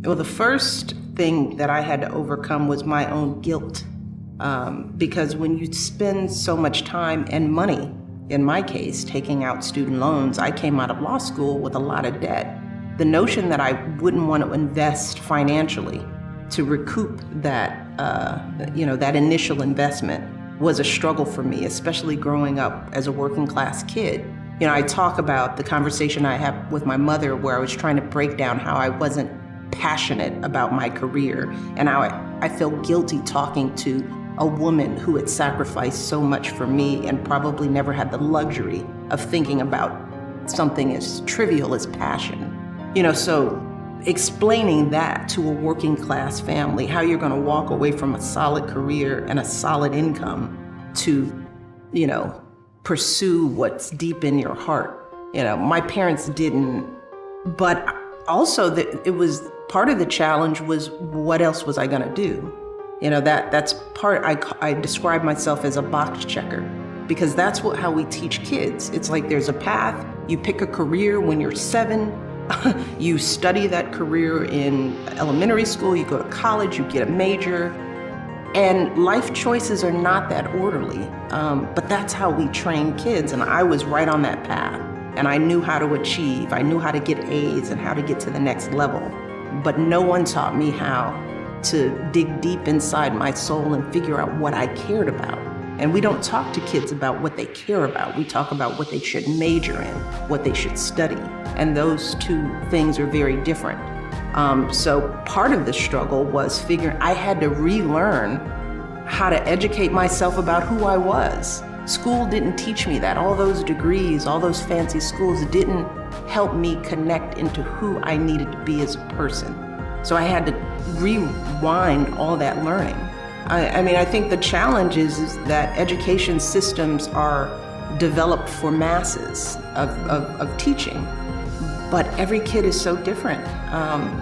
Well, the first thing that I had to overcome was my own guilt. Because when you spend so much time and money, in my case, taking out student loans, I came out of law school with a lot of debt. The notion that I wouldn't want to invest financially to recoup that, that initial investment was a struggle for me, especially growing up as a working class kid. I talk about the conversation I had with my mother where I was trying to break down how I wasn't passionate about my career and how I felt guilty talking to a woman who had sacrificed so much for me and probably never had the luxury of thinking about something as trivial as passion. So explaining that to a working class family, how you're going to walk away from a solid career and a solid income to, pursue what's deep in your heart. My parents didn't, but also it was part of the challenge was what else was I going to do? That's part, I describe myself as a box checker because that's how we teach kids. It's like there's a path, you pick a career when you're 7, you study that career in elementary school, you go to college, you get a major, and life choices are not that orderly, but that's how we train kids, and I was right on that path, and I knew how to achieve, I knew how to get A's and how to get to the next level, but no one taught me how to dig deep inside my soul and figure out what I cared about. And we don't talk to kids about what they care about. We talk about what they should major in, what they should study. And those two things are very different. So part of the struggle was I had to relearn how to educate myself about who I was. School didn't teach me that. All those degrees, all those fancy schools didn't help me connect into who I needed to be as a person. So I had to rewind all that learning. I think the challenge is that education systems are developed for masses of teaching, but every kid is so different.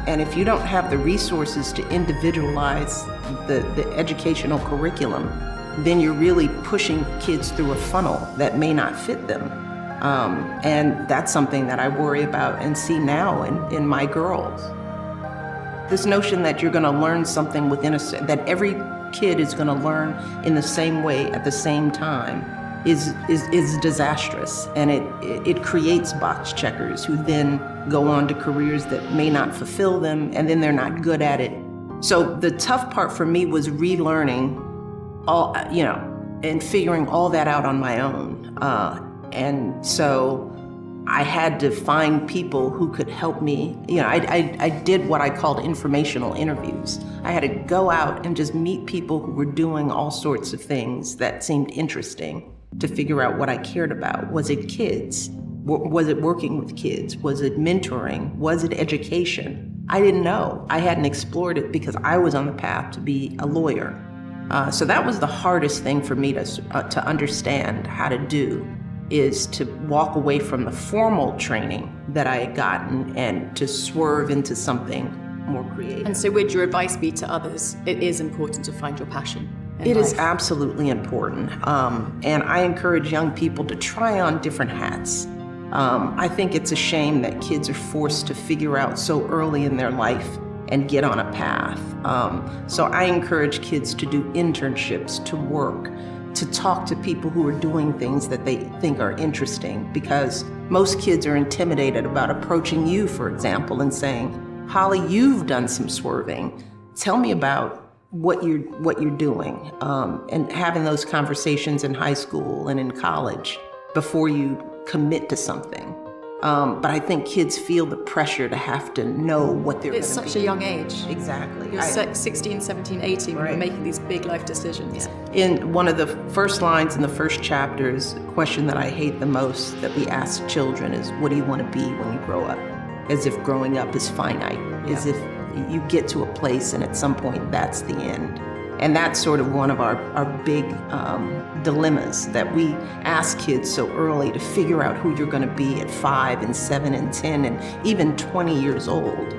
And if you don't have the resources to individualize the educational curriculum, then you're really pushing kids through a funnel that may not fit them. And that's something that I worry about and see now in my girls. This notion that you're gonna learn something that every kid is gonna learn in the same way at the same time is disastrous. And it creates box checkers who then go on to careers that may not fulfill them, and then they're not good at it. So the tough part for me was relearning all, and figuring all that out on my own. And so I had to find people who could help me. I did what I called informational interviews. I had to go out and just meet people who were doing all sorts of things that seemed interesting to figure out what I cared about. Was it kids? Was it working with kids? Was it mentoring? Was it education? I didn't know. I hadn't explored it because I was on the path to be a lawyer. So that was the hardest thing for me to understand how to do, is to walk away from the formal training that I had gotten and to swerve into something more creative. And so would your advice be to others, it is important to find your passion in It life? is absolutely important. And I encourage young people to try on different hats. I think it's a shame that kids are forced to figure out so early in their life and get on a path. So I encourage kids to do internships, to work, to talk to people who are doing things that they think are interesting, because most kids are intimidated about approaching you, for example, and saying, Holly, you've done some swerving. Tell me about what you're doing, and having those conversations in high school and in college before you commit to something. But I think kids feel the pressure to have to know what they're going to be. It's such a young age. Exactly. You're 16, 17, 18 when Right. you're making these big life decisions. Yeah. In one of the first lines in the first chapter is a question that I hate the most that we ask children is, what do you want to be when you grow up? As if growing up is finite, as if you get to a place and at some point that's the end. And that's sort of one of our big dilemmas, that we ask kids so early to figure out who you're going to be at 5 and 7 and 10 and even 20 years old.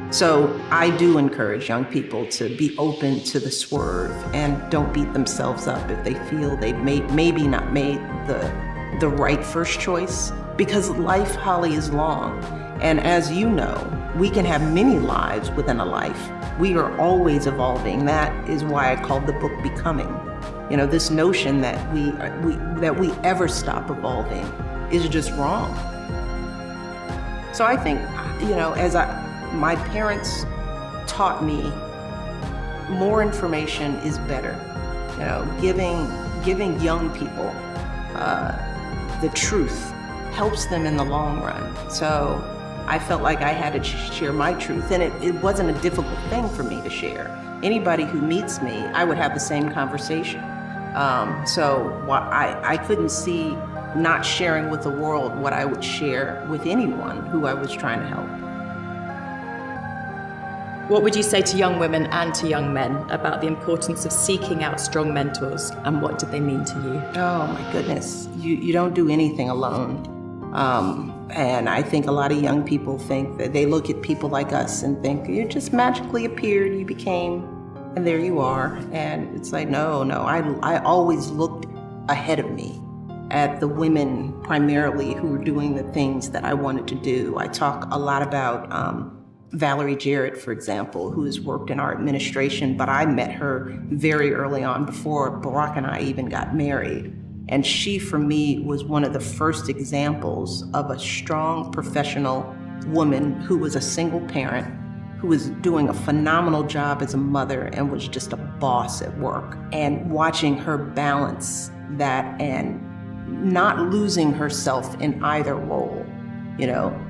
So I do encourage young people to be open to the swerve and don't beat themselves up if they feel they maybe not made the right first choice, because life, Holly, is long. And as you know, we can have many lives within a life. We are always evolving. That is why I called the book Becoming. This notion that we ever stop evolving is just wrong. So I think, my parents taught me more information is better. Giving young people the truth helps them in the long run. So I felt like I had to share my truth, and it wasn't a difficult thing for me to share. Anybody who meets me, I would have the same conversation. So I couldn't see not sharing with the world what I would share with anyone who I was trying to help. What would you say to young women and to young men about the importance of seeking out strong mentors, and what did they mean to you? Oh my goodness, you don't do anything alone. And I think a lot of young people think that they look at people like us and think, you just magically appeared, you became, and there you are. And it's like, no, I always looked ahead of me at the women primarily who were doing the things that I wanted to do. I talk a lot about Valerie Jarrett, for example, who has worked in our administration, but I met her very early on before Barack and I even got married. And she, for me, was one of the first examples of a strong professional woman who was a single parent, who was doing a phenomenal job as a mother and was just a boss at work. And watching her balance that and not losing herself in either role.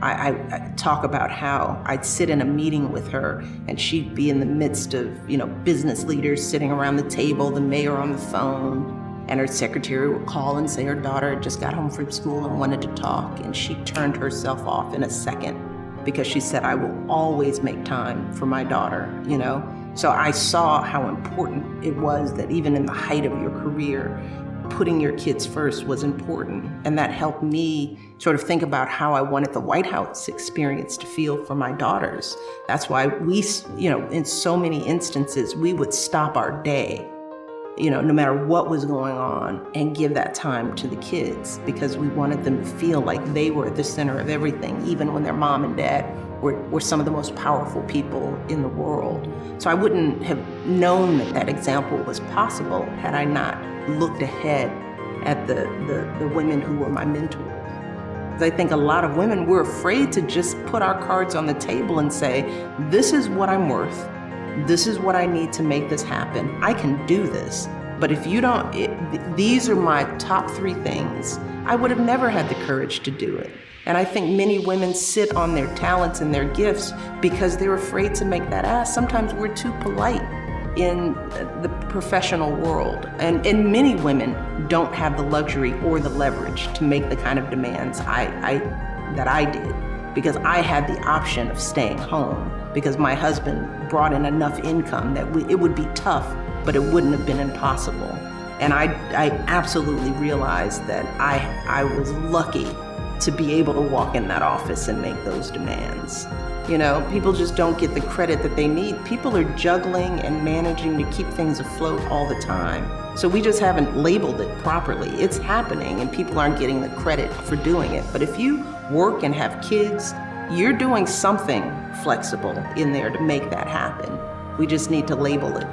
I talk about how I'd sit in a meeting with her and she'd be in the midst of, business leaders sitting around the table, the mayor on the phone, and her secretary would call and say her daughter had just got home from school and wanted to talk, and she turned herself off in a second because she said, I will always make time for my daughter, So I saw how important it was that even in the height of your career, putting your kids first was important. And that helped me sort of think about how I wanted the White House experience to feel for my daughters. That's why we, in so many instances, we would stop our day, no matter what was going on, and give that time to the kids because we wanted them to feel like they were at the center of everything, even when their mom and dad were some of the most powerful people in the world. So I wouldn't have known that example was possible had I not looked ahead at the women who were my mentors. I think a lot of women, we're afraid to just put our cards on the table and say, this is what I'm worth. This is what I need to make this happen. I can do this. But if you don't, these are my top 3 things, I would have never had the courage to do it. And I think many women sit on their talents and their gifts because they're afraid to make that ask. Sometimes we're too polite in the professional world. And many women don't have the luxury or the leverage to make the kind of demands that I did, because I had the option of staying home because my husband brought in enough income that it would be tough, but it wouldn't have been impossible. And I absolutely realized that I was lucky to be able to walk in that office and make those demands. People just don't get the credit that they need. People are juggling and managing to keep things afloat all the time. So we just haven't labeled it properly. It's happening and people aren't getting the credit for doing it. But if you work and have kids, you're doing something flexible in there to make that happen. We just need to label it.